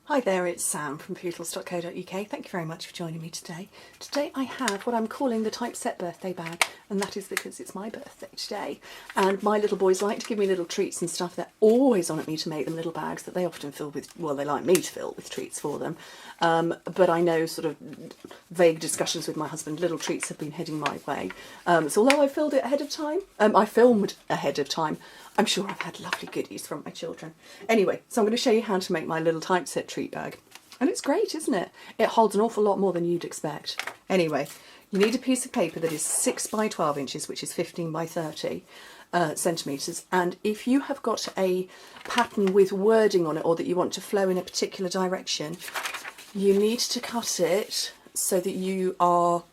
Hi there, it's Sam from Pootles.co.uk. Thank you very much for joining me today. Today I have what I'm calling the Typeset Birthday Bag, and that is because it's my birthday today. And my little boys like to give me little treats and stuff. They're always on at me to make them little bags that they often fill with, well, they like me to fill with treats for them. But I know sort of vague discussions with my husband, little treats have been heading my way. So although I filmed ahead of time, I'm sure I've had lovely goodies from my children. Anyway, so I'm going to show you how to make my little typeset treat bag. And it's great, isn't it? It holds an awful lot more than you'd expect. Anyway, you need a piece of paper that is 6 by 12 inches, which is 15 by 30 centimetres. And if you have got a pattern with wording on it, or that you want to flow in a particular direction, you need to cut it so that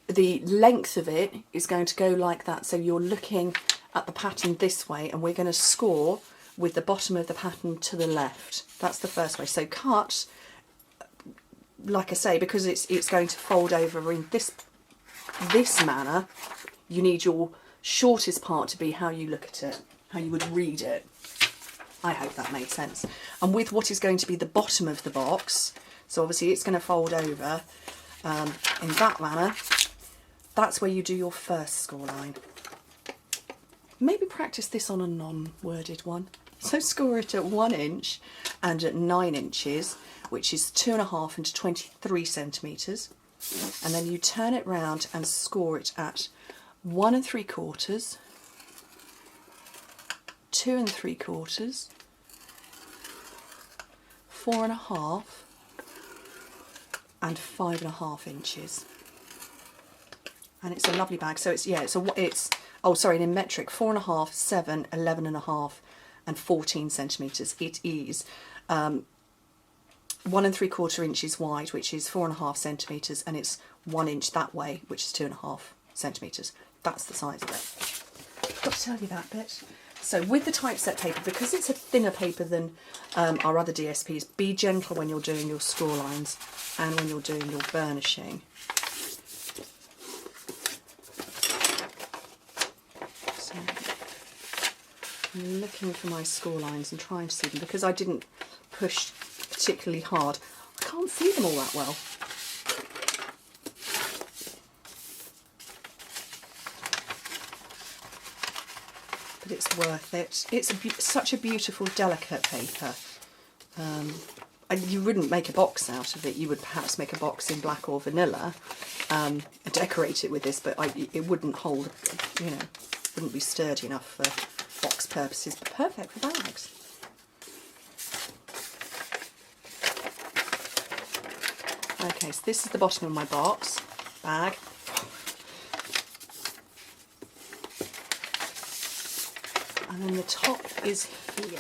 the length of it is going to go like that. So you're looking at the pattern this way, and we're going to score with the bottom of the pattern to the left. That's the first way. So cut, like I say, because it's going to fold over in this manner, you need your shortest part to be how you look at it, how you would read it. I hope that made sense. And with what is going to be the bottom of the box, so obviously it's going to fold over in that manner, that's where you do your first score line. Maybe practice this on a non-worded one. So score it at 1 inch and at 9 inches, which is 2.5 and 23 centimetres. And then you turn it round and score it at 1 3/4, 2 3/4, 4.5 and 5.5 inches. And it's a lovely bag. So in metric, 4.5, 7, 11.5 and 14 centimetres. It is 1 3/4 inches wide, which is 4.5 centimetres, and it's 1 inch that way, which is 2.5 centimetres. That's the size of it. Got to tell you that bit. So with the typeset paper, because it's a thinner paper than our other DSPs, be gentle when you're doing your score lines and when you're doing your burnishing. I'm looking for my score lines and trying to see them, because I didn't push particularly hard. I can't see them all that well. But it's worth it. It's such a beautiful, delicate paper. You wouldn't make a box out of it. You would perhaps make a box in black or vanilla, and decorate it with this, but it wouldn't hold, wouldn't be sturdy enough for box purposes, but perfect for bags. Okay, so this is the bottom of my box bag. And then the top is here.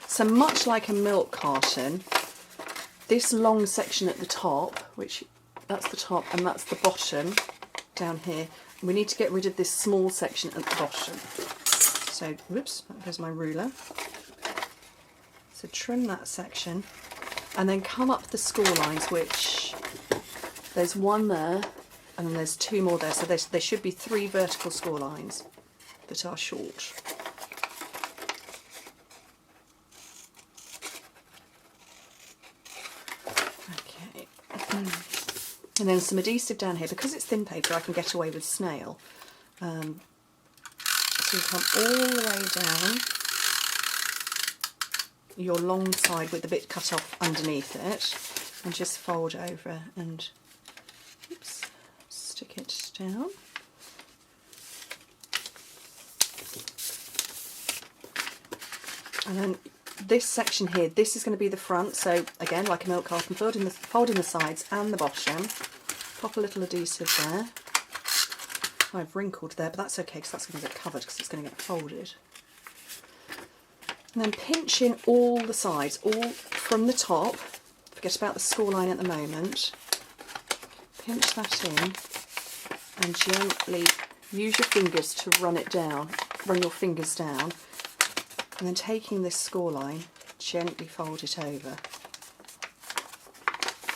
So much like a milk carton, this long section at the top, which that's the top and that's the bottom down here, we need to get rid of this small section at the bottom. So, whoops, that goes my ruler. So trim that section and then come up the score lines, which there's one there and then there's 2 more there. So there should be 3 vertical score lines that are short. Okay. And then some adhesive down here. Because it's thin paper, I can get away with snail. So you come all the way down your long side with the bit cut off underneath it, and just fold over and stick it down. And then this section here, this is going to be the front, so again, like a milk carton, fold in the sides and the bottom. Pop a little adhesive there. I've wrinkled there, but that's okay because that's going to get covered because it's going to get folded. And then pinch in all the sides, all from the top. Forget about the score line at the moment. Pinch that in and gently use your fingers to run it down, run your fingers down. And then taking this score line, gently fold it over.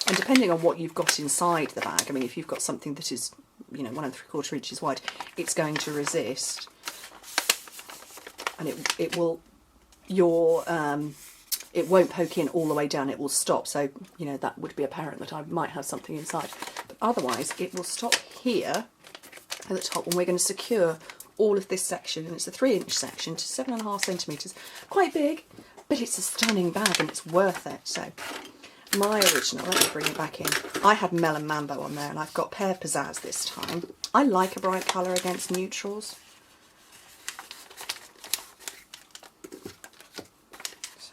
And depending on what you've got inside the bag, I mean, if you've got something that is, 1 3/4 inches wide, it's going to resist. And it will your it won't poke in all the way down, it will stop, so you know that would be apparent that I might have something inside, but otherwise it will stop here at the top, and we're going to secure all of this section, and it's a 3-inch section to 7.5 centimetres, quite big, but it's a stunning bag and it's worth it. So my original, let me bring it back in, I had Melon Mambo on there, and I've got Pear Pizzazz this time. I like a bright colour against neutrals.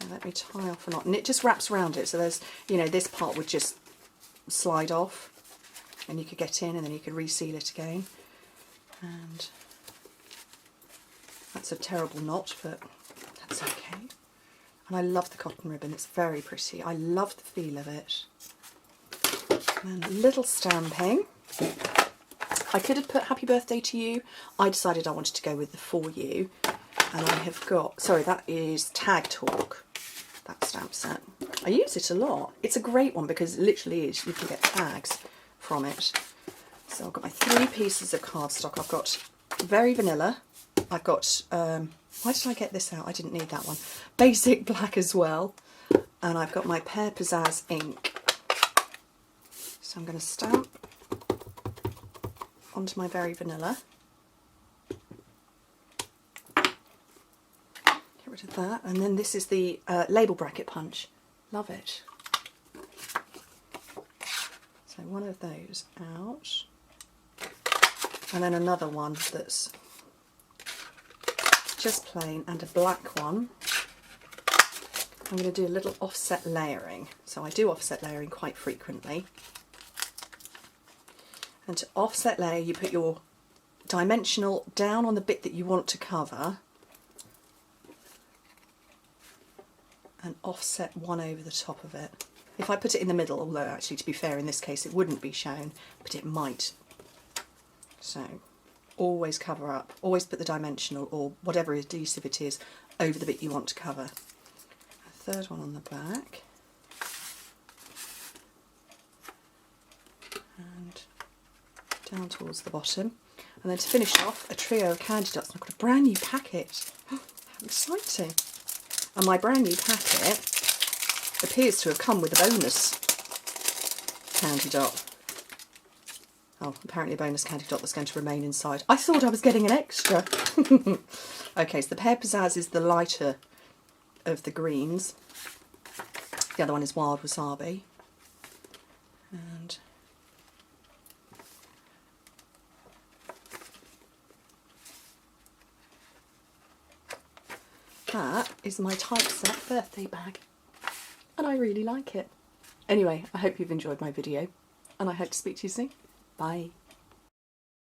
Let me tie off a knot, and it just wraps around it, so there's, you know, this part would just slide off and you could get in and then you could reseal it again. And that's a terrible knot, but that's okay. And I love the cotton ribbon, it's very pretty, I love the feel of it. And a little stamping. I could have put Happy Birthday to You, I decided I wanted to go with the For You, and I have got, sorry, that is Tag Talk. That stamp set. I use it a lot. It's a great one because it literally is, you can get tags from it. So I've got my 3 pieces of cardstock. I've got Very Vanilla. I've got, why did I get this out? I didn't need that one. Basic Black as well. And I've got my Pear Pizzazz ink. So I'm going to stamp onto my Very Vanilla. Of that, and then this is the label bracket punch. Love it. So one of those out, and then another one that's just plain, and a black one. I'm going to do a little offset layering. So I do offset layering quite frequently, and to offset layer you put your dimensional down on the bit that you want to cover and offset one over the top of it. If I put it in the middle, although actually to be fair in this case it wouldn't be shown, but it might. So always cover up, always put the dimensional or whatever adhesive it is over the bit you want to cover. A third one on the back. And down towards the bottom. And then to finish off, a trio of candy dots. I've got a brand new packet. How exciting. And my brand new packet appears to have come with a bonus candy dot. Oh, apparently a bonus candy dot that's going to remain inside. I thought I was getting an extra. Okay, so the Pear Pizzazz is the lighter of the greens. The other one is Wild Wasabi. And that is my Typeset birthday bag, and I really like it. Anyway, I hope you've enjoyed my video, and I hope to speak to you soon. Bye.